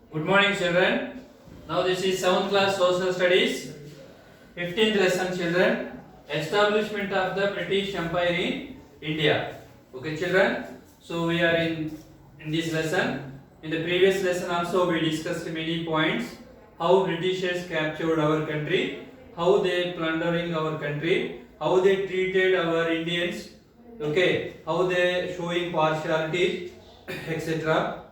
Good morning, children. Now this is 7th class social studies, 15th lesson, children. Establishment of the British Empire in India. Okay, children. So we are in this lesson. In the previous lesson also we discussed many points. How Britishers captured our country, how they plundering our country, how they treated our Indians. Okay, how they showing partiality, etc.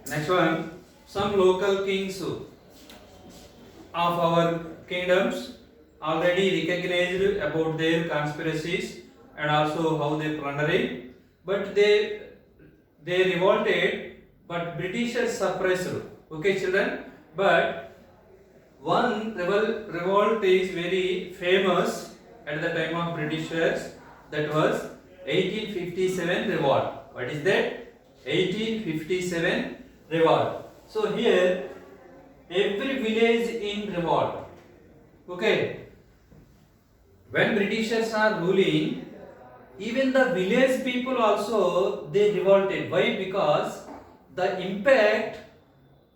Next one, some local kings of our kingdoms already recognized about their conspiracies and also how they plundering, but they revolted, but Britishers suppressed. Okay, children. But one revolt is very famous at the time of Britishers. That was 1857 revolt. What is that? 1857 revolt. So here every village in revolt. Okay. When Britishers are ruling, even the village people also they revolted. Why? Because the impact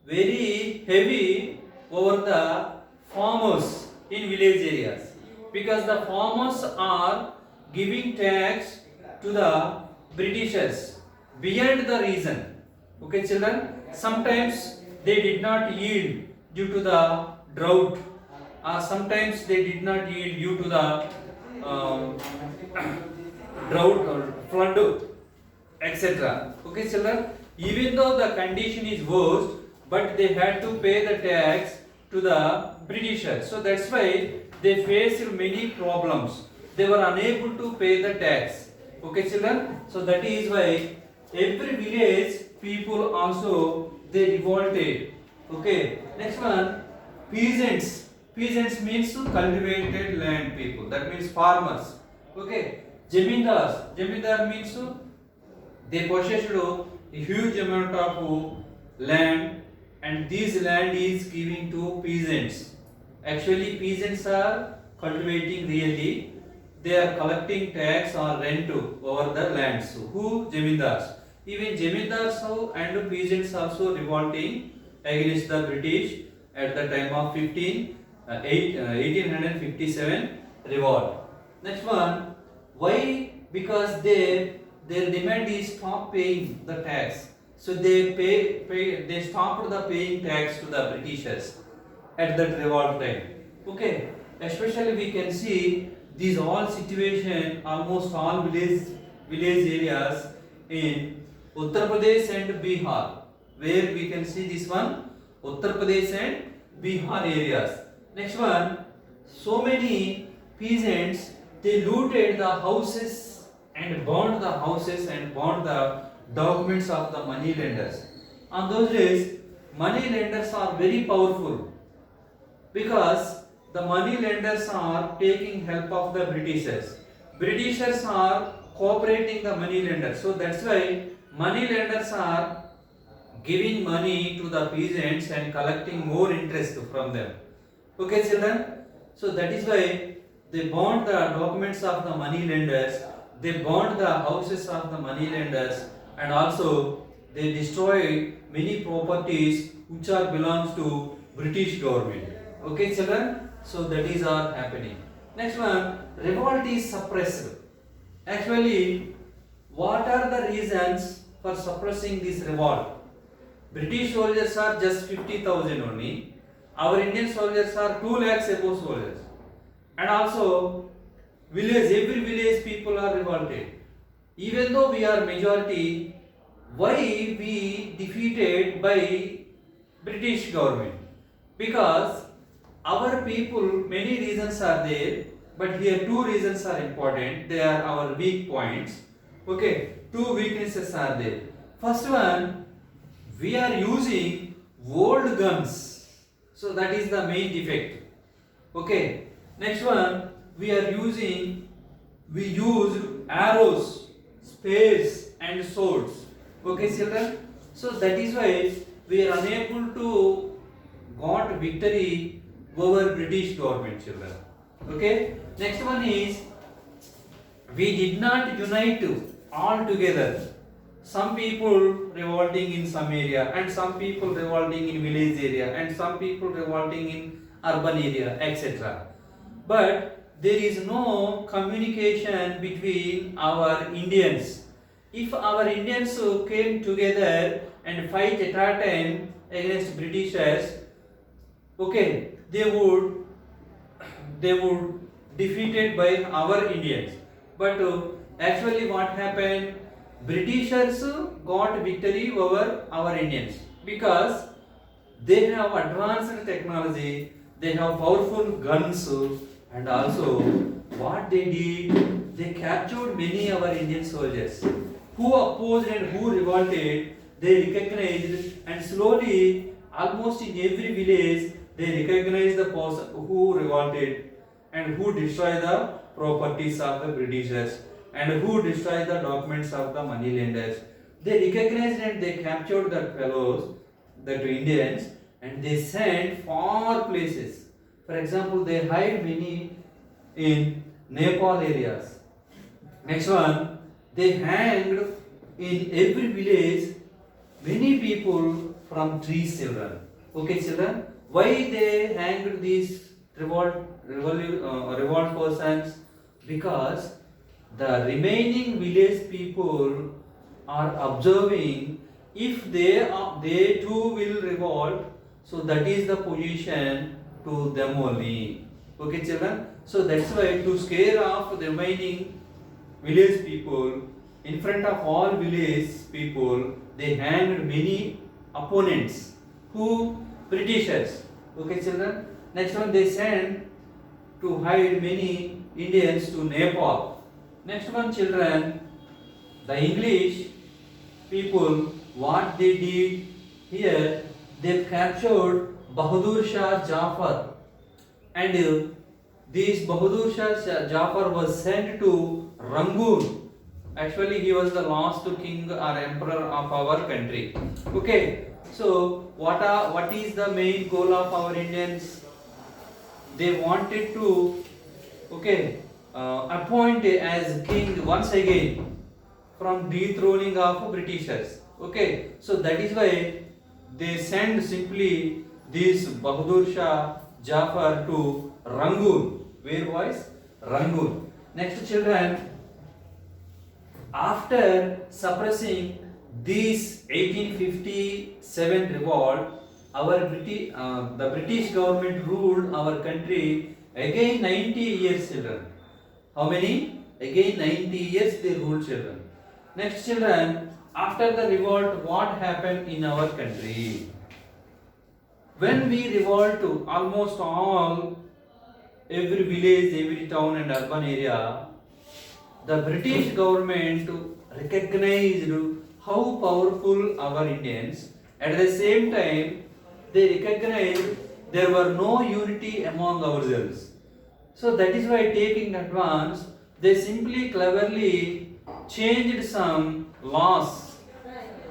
very heavy over the farmers in village areas. Because the farmers are giving tax to the Britishers beyond the reason. Okay, children. Sometimes they did not yield due to the drought. Sometimes they did not yield due to the drought or flood, etc. Okay, children. Even though the condition is worse, but they had to pay the tax to the Britishers. So that's why they faced many problems. They were unable to pay the tax. Okay, children. So that is why every village people also they revolted. Okay. Next one, peasants. Peasants means cultivated land people. That means farmers. Okay. Jamindars. Jamindar means they possessed a huge amount of land, and this land is giving to peasants. Actually, peasants are cultivating really. They are collecting tax or rent over the lands. Who? Jamindars. Even Jamindars and peasants also revolting against the British at the time of 1857 revolt. Next one, why? Because their demand is stop paying the tax. So they stopped the paying tax to the Britishers at that revolt time. Okay, especially we can see these all situation, almost all village areas in Uttar Pradesh and Bihar, where we can see this one, Uttar Pradesh and Bihar areas. Next one, so many peasants they looted the houses and burned the houses and burned the documents of the money lenders. On those days, money lenders are very powerful because the money lenders are taking help of the Britishers. Britishers are cooperating the money lenders. So that's why money lenders are giving money to the peasants and collecting more interest from them. Okay, children. So that is why they burned the documents of the money lenders, they burned the houses of the money lenders, and also they destroyed many properties which are belongs to British government. Okay, children. So that is all happening. Next one, revolt is suppressed. Actually, what are the reasons for suppressing this revolt? British soldiers are just 50,000 only. Our Indian soldiers are 2 lakhs above soldiers. And also, every village people are revolted. Even though we are majority, why we defeated by British government? Because our people, many reasons are there, but here 2 reasons are important. They are our weak points. Okay, 2 weaknesses are there. First one, we are using old guns. So that is the main defect. Okay. Next one, we used arrows, spears and swords. Okay, children. So that is why we are unable to got victory over British government, children. Okay. Next one is we did not unite all together. some people revolting in some area, and some people revolting in village area, and some people revolting in urban area, etc. But there is no communication between our Indians. If our Indians came together and fight at a time against Britishers, okay, they would defeated by our Indians. But actually what happened, Britishers got victory over our Indians because they have advanced technology, they have powerful guns, and also what they did, they captured many our Indian soldiers who opposed and who revolted. They recognized, and slowly almost in every village they recognized the person who revolted and who destroyed the properties of the Britishers and who destroyed the documents of the moneylenders. They recognized and they captured the fellows, the Indians, and they sent far places. For example, they hide many in Nepal areas. Next one, they hanged in every village many people from trees, children. Okay, children, why they hanged these revolt persons? Because the remaining village people are observing, if they too will revolt, so that is the position to them only. Okay, children, so that's why to scare off the remaining village people, in front of all village people, they hanged many opponents who Britishers. Okay, children, next one, they sent to hide many Indians to Nepal. Next one, children, the English people, what they did here, they captured Bahadur Shah Jafar, and this Bahadur Shah Jafar was sent to Rangoon. Actually, he was the last king or emperor of our country. Okay, so what is the main goal of our Indians? They wanted to, okay, appoint as king once again from dethroning of Britishers. Okay, so that is why they send simply this Bahadur Shah Jafar to Rangoon. Where was Rangoon? Next, children, after suppressing this 1857 revolt, the British government ruled our country again 90 years, children. How many? Again 90 years they ruled, children. Next, children, after the revolt, what happened in our country? When we revolt to almost all, every village, every town and urban area, the British government recognized how powerful our Indians. At the same time, they recognized there were no unity among ourselves. So that is why, taking advance, they simply cleverly changed some laws.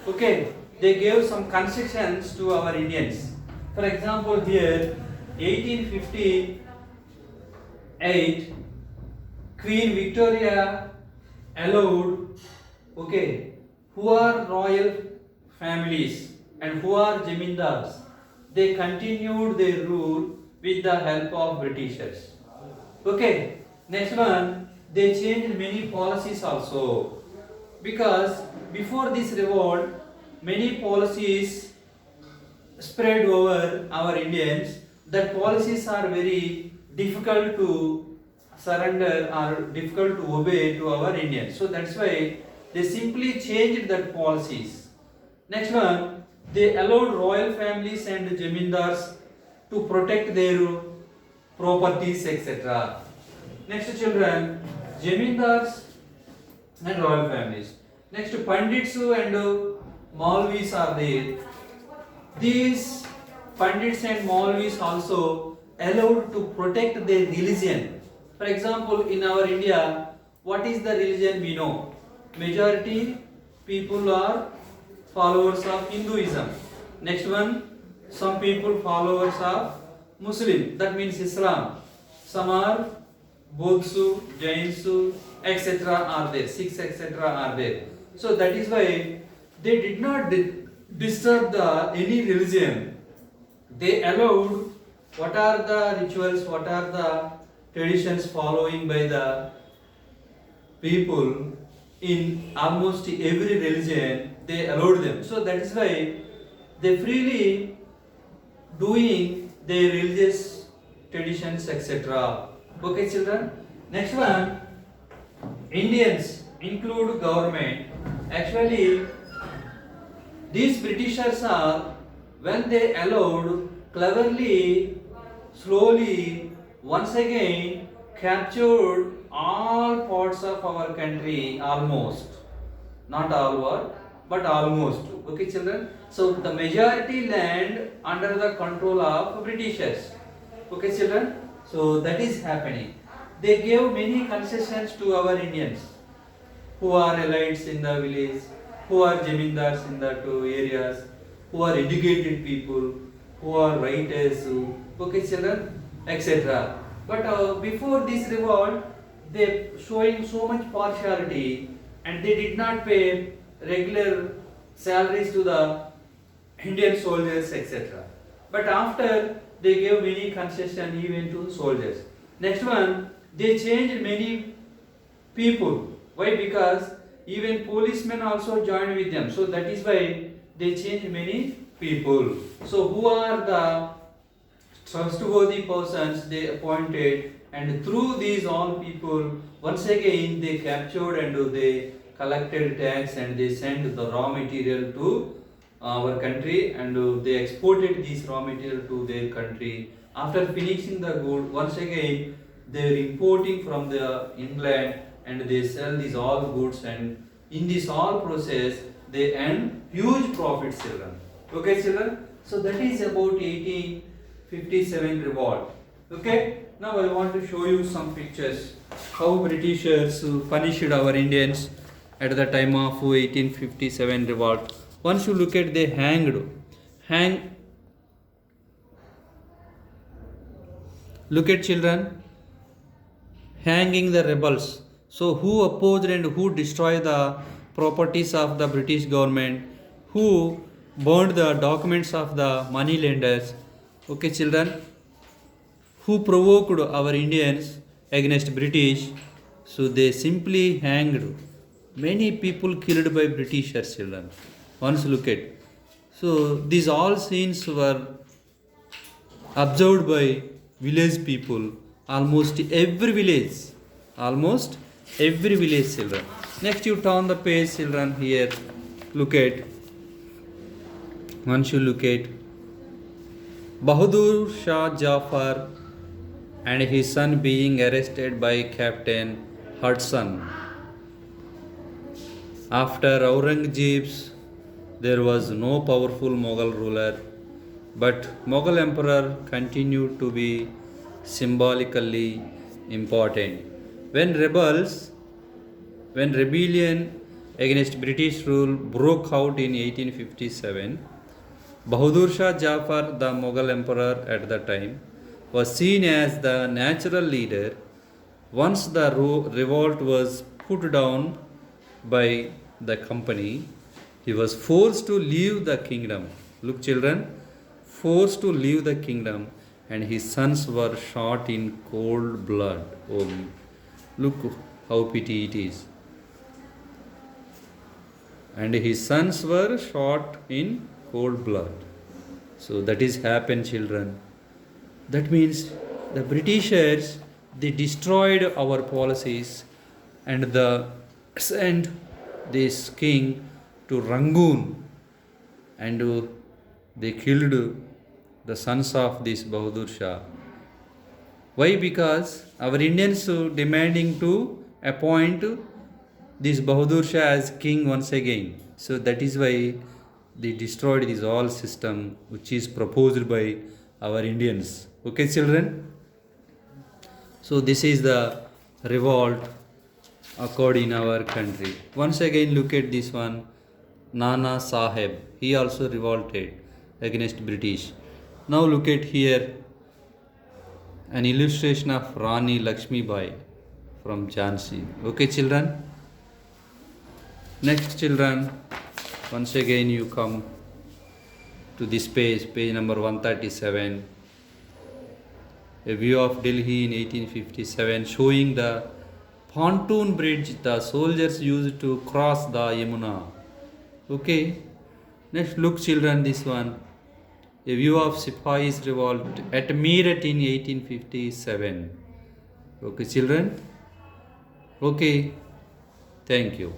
Okay, they gave some concessions to our Indians. For example, here 1858, Queen Victoria allowed, okay, who are royal families and who are Jamindars, they continued their rule with the help of Britishers. Okay, next one, they changed many policies also, because before this revolt, many policies spread over our Indians. That policies are very difficult to surrender or difficult to obey to our Indians. So that's why they simply changed that policies. Next one, they allowed royal families and Jamindars to protect their properties, etc. Next, children, Jamindars and royal families. Next, Pandits and Maulvis are there. These Pandits and Maulvis also allowed to protect their religion. For example, in our India, what is the religion we know? Majority people are followers of Hinduism. Next one, some people followers of Muslim, that means Islam. Some are Buddhists, Jains, etc. are there, Sikhs, etc. are there. So that is why they did not disturb the any religion. They allowed what are the rituals, what are the traditions following by the people in almost every religion, they allowed them. So that is why they freely doing their religious traditions, etc. Okay, children. Next one, Indians include government. Actually, these Britishers are, when they allowed, cleverly, slowly, once again captured all parts of our country, almost. Not all over, but almost. Okay, children. So the majority land under the control of Britishers. Okay, children. So that is happening. They gave many concessions to our Indians, who are elites in the village, who are jamindars in the two areas, who are educated people, who are writers, okay, children, etc. But before this revolt, they showing so much partiality, and they did not pay regular salaries to the Indian soldiers, etc. But after, they gave many concession even to soldiers. Next one, they changed many people. Why? Because even policemen also joined with them. So that is why they changed many people. So who are the trustworthy persons they appointed, and through these all people, once again they captured and they collected tax and they sent the raw material to our country, and they exported this raw material to their country. After finishing the good, once again they are importing from the England, and they sell these all goods, and in this all process they earn huge profits, children. Okay, children. So that is about 1857 revolt. Okay. Now I want to show you some pictures how Britishers punished our Indians at the time of 1857 revolt. Once you look at, they look at, children, hanging the rebels. So who opposed and who destroyed the properties of the British government, who burned the documents of the money lenders. Okay, children, who provoked our Indians against British. So they simply hanged many people killed by Britishers, children. Once look at. So these all scenes were observed by village people, almost every village, children. Next you turn the page, children. Here look at, once you look at, Bahadur Shah Jafar and his son being arrested by Captain Hudson. After Aurangzeb's, there was no powerful Mughal ruler, but Mughal emperor continued to be symbolically important. When rebellion against British rule broke out in 1857, Bahadur Shah Jafar, the Mughal emperor at the time, was seen as the natural leader. Once the revolt was put down by the company, he was forced to leave the kingdom. Look, children, forced to leave the kingdom, and his sons were shot in cold blood. Oh, look how pity it is. And his sons were shot in cold blood. So that is happened, children. That means the Britishers, they destroyed our policies, and the sent this king to Rangoon, and they killed the sons of this Bahadur Shah. Why? Because our Indians demanding to appoint this Bahadur Shah as king once again. So that is why they destroyed this all system which is proposed by our Indians. Okay, children. So this is the revolt occurred in our country. Once again look at this one, Nana Sahib. He also revolted against British. Now look at here an illustration of Rani Lakshmi Bai from Jhansi. Okay, children. Next, children, Once again you come to this page number 137. A view of Delhi in 1857 showing the pontoon bridge the soldiers used to cross the Yamuna. Okay, next look children, this one. A view of Sipahis revolt at Meerut in 1857. Okay children. Okay, thank you.